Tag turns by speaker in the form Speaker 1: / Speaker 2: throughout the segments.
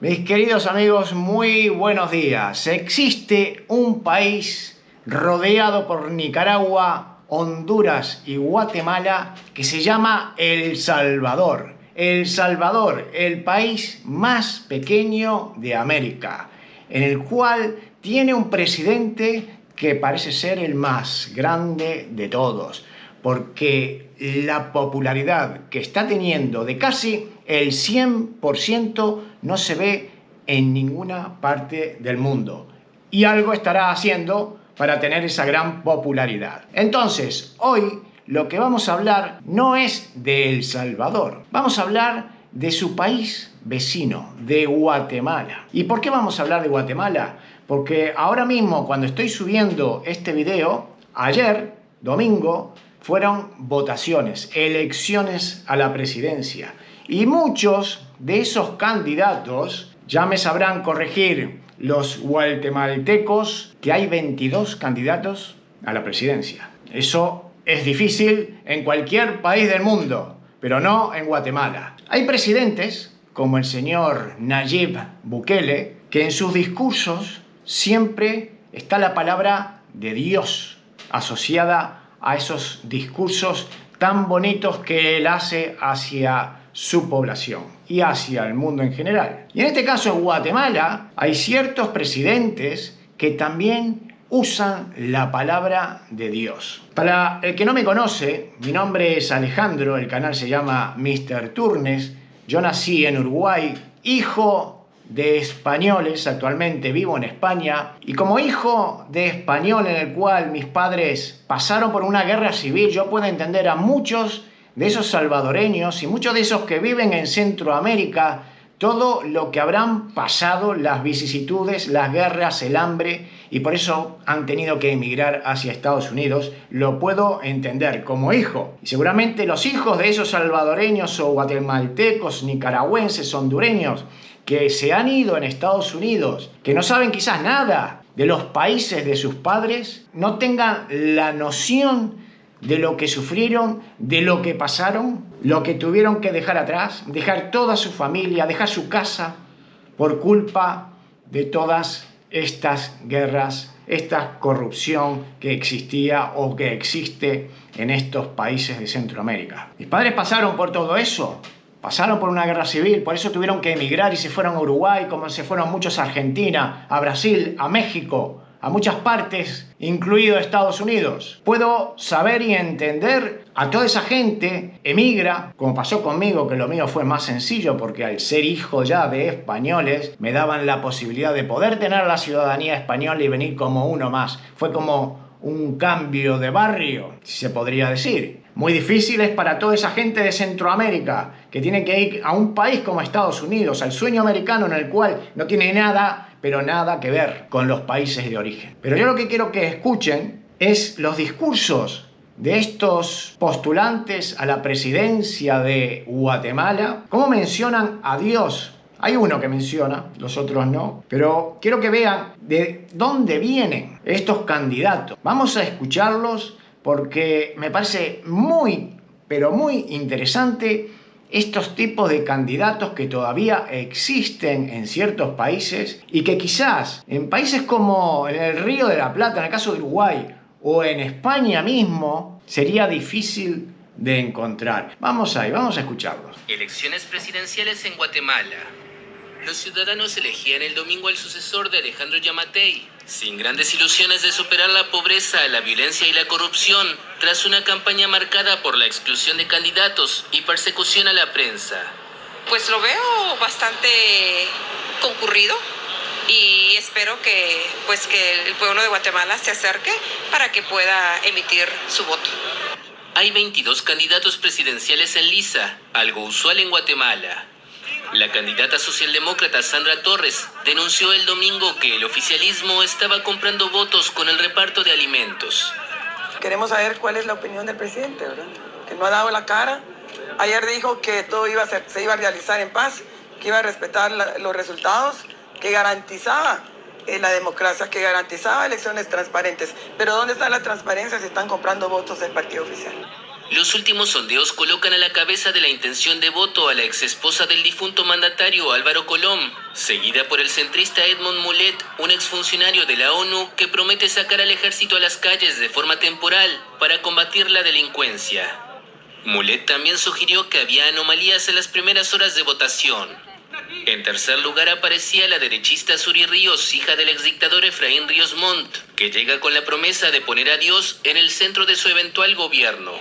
Speaker 1: Mis queridos amigos, muy buenos días. Existe un país rodeado por Nicaragua, Honduras y Guatemala que se llama El Salvador. El Salvador, el país más pequeño de América, en el cual tiene un presidente que parece ser el más grande de todos, porque la popularidad que está teniendo de casi el 100% no se ve en ninguna parte del mundo. Y algo estará haciendo para tener esa gran popularidad. Entonces, hoy lo que vamos a hablar no es de El Salvador. Vamos a hablar de su país vecino, de Guatemala. ¿Y por qué vamos a hablar de Guatemala? Porque ahora mismo, cuando estoy subiendo este video, ayer, domingo, fueron votaciones, elecciones a la presidencia. Y muchos de esos candidatos, ya me sabrán corregir los guatemaltecos, que hay 22 candidatos a la presidencia. Eso es difícil en cualquier país del mundo, pero no en Guatemala. Hay presidentes, como el señor Nayib Bukele, que en sus discursos siempre está la palabra de Dios asociada a esos discursos tan bonitos que él hace hacia su población y hacia el mundo en general. Y en este caso en Guatemala hay ciertos presidentes que también usan la palabra de Dios. Para el que no me conoce, mi nombre es Alejandro, el canal se llama Mr. Turnes. Yo nací en Uruguay, hijo de españoles, actualmente vivo en España, y como hijo de español en el cual mis padres pasaron por una guerra civil, yo puedo entender a muchos de esos salvadoreños y muchos de esos que viven en Centroamérica, todo lo que habrán pasado, las vicisitudes, las guerras, el hambre, y por eso han tenido que emigrar hacia Estados Unidos. Lo puedo entender como hijo. Y seguramente los hijos de esos salvadoreños o guatemaltecos, nicaragüenses, hondureños, que se han ido en Estados Unidos, que no saben quizás nada de los países de sus padres, no tengan la noción de lo que sufrieron, de lo que pasaron, lo que tuvieron que dejar atrás, dejar toda su familia, dejar su casa, por culpa de todas estas guerras, esta corrupción que existía o que existe en estos países de Centroamérica. Mis padres pasaron por todo eso. Pasaron por una guerra civil, por eso tuvieron que emigrar y se fueron a Uruguay, como se fueron muchos a Argentina, a Brasil, a México, a muchas partes, incluido Estados Unidos. Puedo saber y entender a toda esa gente, emigra, como pasó conmigo, que lo mío fue más sencillo, porque al ser hijo ya de españoles, me daban la posibilidad de poder tener la ciudadanía española y venir como uno más. Fue como un cambio de barrio, si se podría decir. Muy difícil es para toda esa gente de Centroamérica que tiene que ir a un país como Estados Unidos, al sueño americano en el cual no tiene nada, pero nada que ver con los países de origen. Pero yo lo que quiero que escuchen es los discursos de estos postulantes a la presidencia de Guatemala, cómo mencionan a Dios. Hay uno que menciona, los otros no, pero quiero que vean de dónde vienen estos candidatos. Vamos a escucharlos porque me parece muy, pero muy interesante estos tipos de candidatos que todavía existen en ciertos países y que quizás en países como en el Río de la Plata, en el caso de Uruguay, o en España mismo, sería difícil de encontrar. Vamos ahí, vamos a escucharlos.
Speaker 2: Elecciones presidenciales en Guatemala. Los ciudadanos elegían el domingo al sucesor de Alejandro Yamatei, sin grandes ilusiones de superar la pobreza, la violencia y la corrupción, tras una campaña marcada por la exclusión de candidatos y persecución a la prensa.
Speaker 3: Pues lo veo bastante concurrido y espero que el pueblo de Guatemala se acerque para que pueda emitir su voto.
Speaker 2: Hay 22 candidatos presidenciales en lista, algo usual en Guatemala. La candidata socialdemócrata Sandra Torres denunció el domingo que el oficialismo estaba comprando votos con el reparto de alimentos.
Speaker 4: Queremos saber cuál es la opinión del presidente, ¿verdad? Que no ha dado la cara. Ayer dijo que todo se iba a realizar en paz, que iba a respetar los resultados, que garantizaba la democracia, que garantizaba elecciones transparentes. Pero ¿dónde está la transparencia si están comprando votos del partido oficial?
Speaker 2: Los últimos sondeos colocan a la cabeza de la intención de voto a la exesposa del difunto mandatario Álvaro Colom, seguida por el centrista Edmond Mulet, un exfuncionario de la ONU que promete sacar al ejército a las calles de forma temporal para combatir la delincuencia. Mulet también sugirió que había anomalías en las primeras horas de votación. En tercer lugar aparecía la derechista Suri Ríos, hija del exdictador Efraín Ríos Montt, que llega con la promesa de poner a Dios en el centro de su eventual gobierno.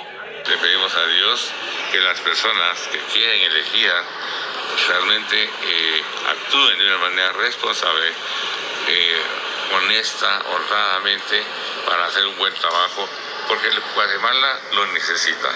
Speaker 5: Le pedimos a Dios que las personas que quieren elegir realmente actúen de una manera responsable, honesta, honradamente, para hacer un buen trabajo, porque Guatemala lo necesita.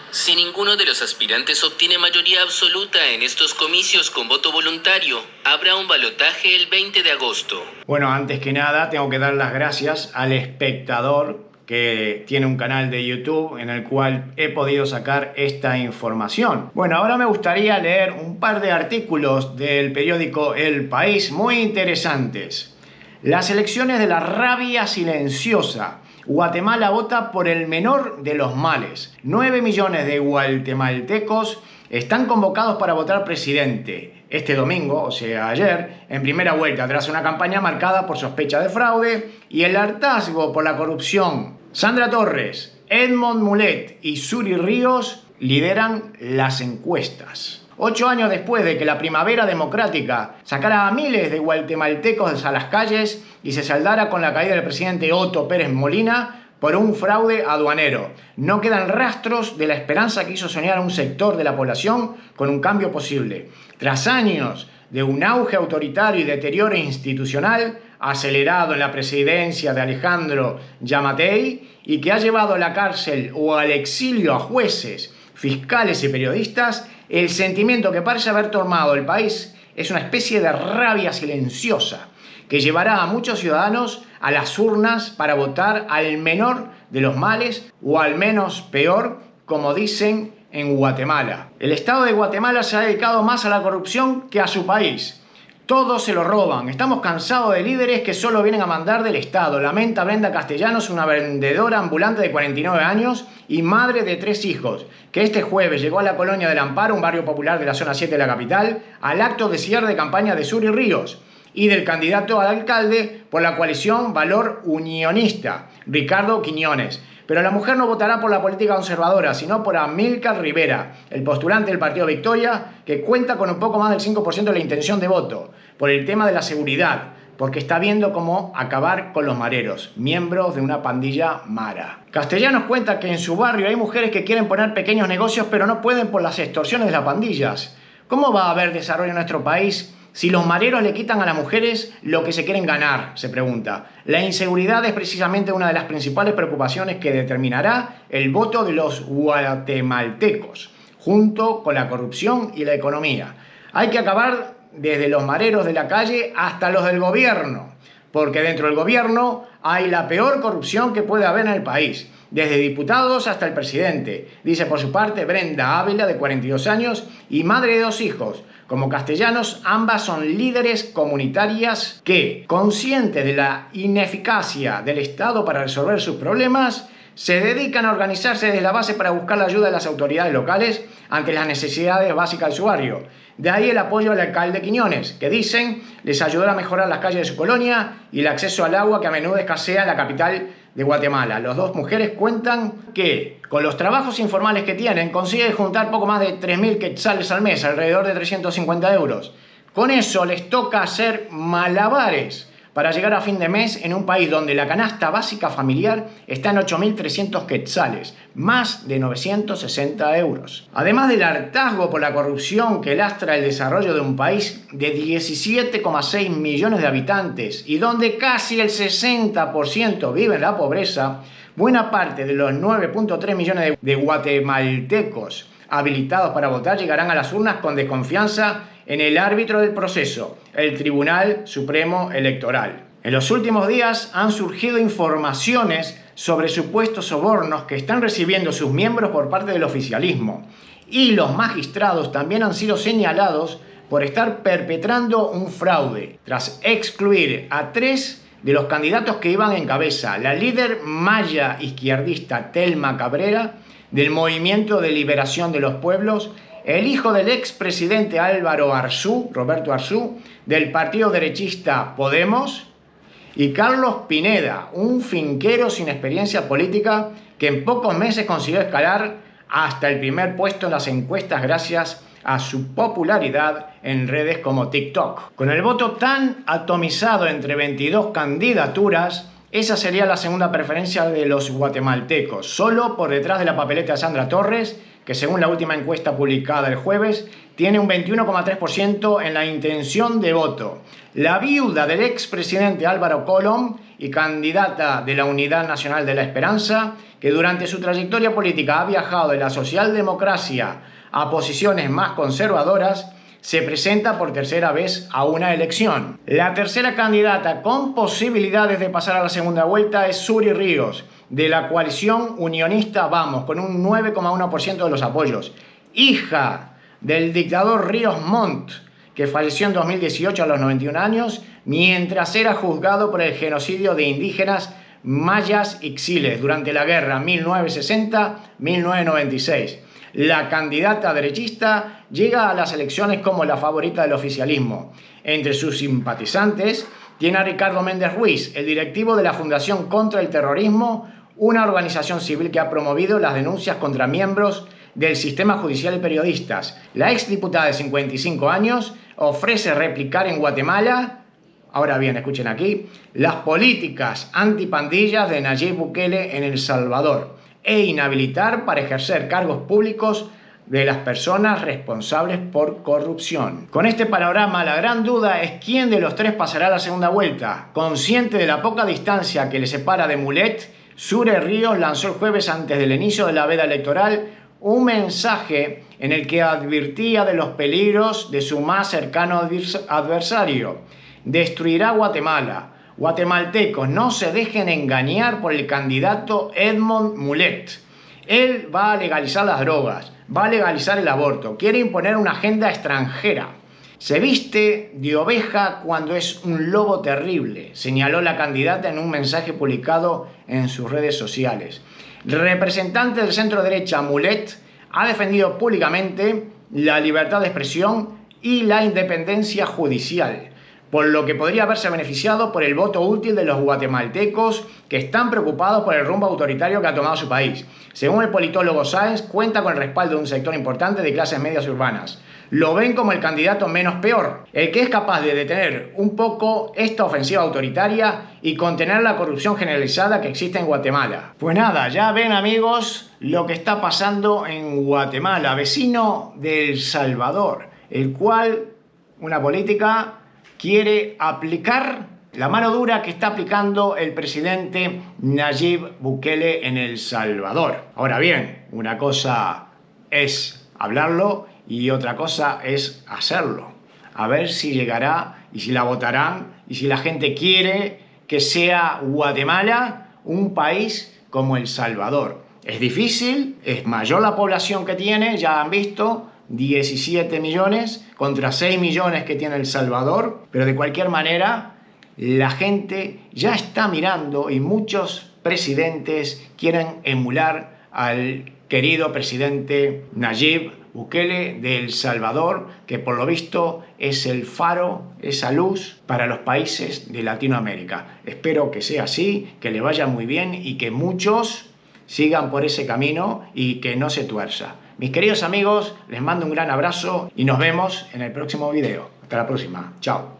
Speaker 2: Si ninguno de los aspirantes obtiene mayoría absoluta en estos comicios con voto voluntario, habrá un balotaje el 20 de agosto.
Speaker 1: Bueno, antes que nada tengo que dar las gracias al espectador que tiene un canal de YouTube en el cual he podido sacar esta información. Bueno, ahora me gustaría leer un par de artículos del periódico El País muy interesantes. Las elecciones de la rabia silenciosa. Guatemala vota por el menor de los males. 9 millones de guatemaltecos están convocados para votar presidente este domingo, o sea ayer, en primera vuelta, tras una campaña marcada por sospecha de fraude y el hartazgo por la corrupción. Sandra Torres, Edmond Mulet y Suri Ríos lideran las encuestas. 8 años después de que la Primavera Democrática sacara a miles de guatemaltecos a las calles y se saldara con la caída del presidente Otto Pérez Molina por un fraude aduanero, no quedan rastros de la esperanza que hizo soñar a un sector de la población con un cambio posible. Tras años de un auge autoritario y deterioro institucional acelerado en la presidencia de Alejandro Yamatei y que ha llevado a la cárcel o al exilio a jueces, fiscales y periodistas, el sentimiento que parece haber tomado el país es una especie de rabia silenciosa que llevará a muchos ciudadanos a las urnas para votar al menor de los males o al menos peor, como dicen en Guatemala. El Estado de Guatemala se ha dedicado más a la corrupción que a su país. Todos se lo roban. Estamos cansados de líderes que solo vienen a mandar del Estado. Lamenta Brenda Castellanos, una vendedora ambulante de 49 años y madre de 3 hijos, que este jueves llegó a la Colonia del Amparo, un barrio popular de la zona 7 de la capital, al acto de cierre de campaña de Suri Ríos y del candidato al alcalde por la coalición Valor Unionista, Ricardo Quiñones. Pero la mujer no votará por la política conservadora, sino por Amílcar Rivera, el postulante del Partido Victoria, que cuenta con un poco más del 5% de la intención de voto, por el tema de la seguridad, porque está viendo cómo acabar con los mareros, miembros de una pandilla mara. Castellanos cuenta que en su barrio hay mujeres que quieren poner pequeños negocios, pero no pueden por las extorsiones de las pandillas. ¿Cómo va a haber desarrollo en nuestro país si los mareros le quitan a las mujeres lo que se quieren ganar? Se pregunta. La inseguridad es precisamente una de las principales preocupaciones que determinará el voto de los guatemaltecos, junto con la corrupción y la economía. Hay que acabar desde los mareros de la calle hasta los del gobierno, porque dentro del gobierno hay la peor corrupción que puede haber en el país, desde diputados hasta el presidente, dice por su parte Brenda Ávila, de 42 años y madre de 2 hijos. Como Castellanos, ambas son líderes comunitarias que, conscientes de la ineficacia del Estado para resolver sus problemas, se dedican a organizarse desde la base para buscar la ayuda de las autoridades locales ante las necesidades básicas de su barrio. De ahí el apoyo al alcalde Quiñones, que dicen les ayudará a mejorar las calles de su colonia y el acceso al agua que a menudo escasea en la capital de Guatemala. Las 2 mujeres cuentan que con los trabajos informales que tienen consiguen juntar poco más de 3.000 quetzales al mes, alrededor de 350 euros. Con eso les toca hacer malabares para llegar a fin de mes en un país donde la canasta básica familiar está en 8.300 quetzales, más de 960 euros. Además del hartazgo por la corrupción que lastra el desarrollo de un país de 17,6 millones de habitantes y donde casi el 60% vive en la pobreza, buena parte de los 9,3 millones de guatemaltecos habilitados para votar llegarán a las urnas con desconfianza en el árbitro del proceso, el Tribunal Supremo Electoral. En los últimos días han surgido informaciones sobre supuestos sobornos que están recibiendo sus miembros por parte del oficialismo, y los magistrados también han sido señalados por estar perpetrando un fraude, tras excluir a 3 de los candidatos que iban en cabeza, la líder maya izquierdista Telma Cabrera, del Movimiento de Liberación de los Pueblos, el hijo del expresidente Álvaro Arzú, Roberto Arzú, del partido derechista Podemos, y Carlos Pineda, un finquero sin experiencia política que en pocos meses consiguió escalar hasta el primer puesto en las encuestas gracias a su popularidad en redes como TikTok. Con el voto tan atomizado entre 22 candidaturas, esa sería la segunda preferencia de los guatemaltecos, solo por detrás de la papeleta de Sandra Torres, que según la última encuesta publicada el jueves, tiene un 21,3% en la intención de voto. La viuda del expresidente Álvaro Colom y candidata de la Unidad Nacional de la Esperanza, que durante su trayectoria política ha viajado de la socialdemocracia a posiciones más conservadoras, se presenta por tercera vez a una elección. La tercera candidata con posibilidades de pasar a la segunda vuelta es Suri Ríos, de la coalición unionista Vamos, con un 9,1% de los apoyos. Hija del dictador Ríos Montt, que falleció en 2018 a los 91 años, mientras era juzgado por el genocidio de indígenas mayas y xiles durante la guerra 1960-1996. La candidata derechista llega a las elecciones como la favorita del oficialismo. Entre sus simpatizantes tiene a Ricardo Méndez Ruiz, el directivo de la Fundación contra el Terrorismo, una organización civil que ha promovido las denuncias contra miembros del sistema judicial y periodistas. La exdiputada de 55 años ofrece replicar en Guatemala, ahora bien, escuchen aquí, las políticas antipandillas de Nayib Bukele en El Salvador e inhabilitar para ejercer cargos públicos de las personas responsables por corrupción. Con este panorama, la gran duda es quién de los tres pasará a la segunda vuelta. Consciente de la poca distancia que le separa de Mulet, Suri Ríos lanzó el jueves antes del inicio de la veda electoral un mensaje en el que advertía de los peligros de su más cercano adversario. Destruirá Guatemala. Guatemaltecos, no se dejen engañar por el candidato Edmond Mulet. Él va a legalizar las drogas, va a legalizar el aborto, quiere imponer una agenda extranjera. Se viste de oveja cuando es un lobo terrible, señaló la candidata en un mensaje publicado en sus redes sociales. El representante del centro derecha, Mulet, ha defendido públicamente la libertad de expresión y la independencia judicial, por lo que podría haberse beneficiado por el voto útil de los guatemaltecos que están preocupados por el rumbo autoritario que ha tomado su país. Según el politólogo Sáenz, cuenta con el respaldo de un sector importante de clases medias urbanas. Lo ven como el candidato menos peor, el que es capaz de detener un poco esta ofensiva autoritaria y contener la corrupción generalizada que existe en Guatemala. Pues nada, ya ven amigos lo que está pasando en Guatemala, vecino de El Salvador, el cual una política quiere aplicar la mano dura que está aplicando el presidente Nayib Bukele en El Salvador. Ahora bien, una cosa es hablarlo y otra cosa es hacerlo. A ver si llegará y si la votarán y si la gente quiere que sea Guatemala un país como El Salvador. Es difícil, es mayor la población que tiene, ya han visto, 17 millones contra 6 millones que tiene El Salvador, pero de cualquier manera la gente ya está mirando y muchos presidentes quieren emular al querido presidente Nayib Bukele de El Salvador, que por lo visto es el faro, esa luz para los países de Latinoamérica. Espero que sea así, que le vaya muy bien y que muchos sigan por ese camino y que no se tuerza. Mis queridos amigos, les mando un gran abrazo y nos vemos en el próximo video. Hasta la próxima. Chao.